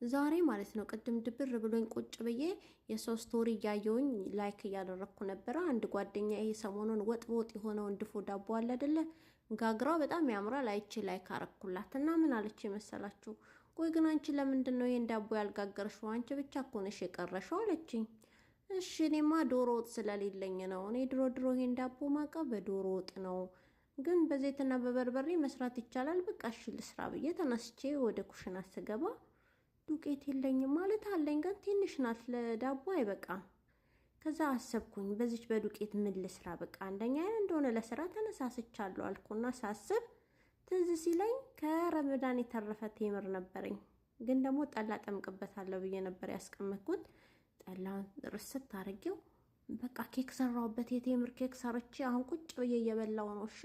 ዛሬ ማለት ነው ቅድም ድብር ብሎኝ ቁጭ ብዬ የሶስት ስቶሪ ያየውኝ ላይክ ያደረኩ ነበር። አንድ ጓደኛ ይሄ ሰሞኑን ወጥ የሆነው እንድፎ ዳቦ አለ አይደለ? ጋግራው በጣም ያምራል። አይቼ ላይክ አረኩላትና ምን አለች መሰላችሁ? ቆይ ግን አንቺ ለምንድን ነው ይሄን ዳቦ ያልጋገርሽው? አንቺ ብቻ እኮ ነሽ የቀረሽው አለችኝ። እሺ እኔማ ዶሮ ወጥ ስለሌለኝ ነው። እኔ ድሮ ይሄን ዳቦ ማቀው በዶሮ ወጥ ነው፣ ግን በዘይትና በበርበሬ መስራት ይቻላል። በቃ እሺ ልስራ ብዬ ተነስቼ ወደ ኩሽና ስገባ ዱቄት የለኝም ማለት አለኝ፣ ግን ትንሽ ናት ለዳቦ አይበቃም። ከዛ አሰብኩኝ በዚች በዱቄት ምን ልስራ? በቃ አንደኛ እንደሆነ ለስራ ተነሳስቻለሁ አልኩና ሳስብ ትዝ ሲለኝ ከረመዳን የተረፈ ቴምር ነበረኝ፣ ግን ደግሞ ጠላ ጠምቅበታለሁ ብዬ ነበር ያስቀመጥኩት። ጠላውን ርስት አድርጌው በቃ ኬክ ሰራሁበት። የቴምር ኬክ ሰርቼ አሁን ቁጭ ብዬ እየበላው ነው። እሺ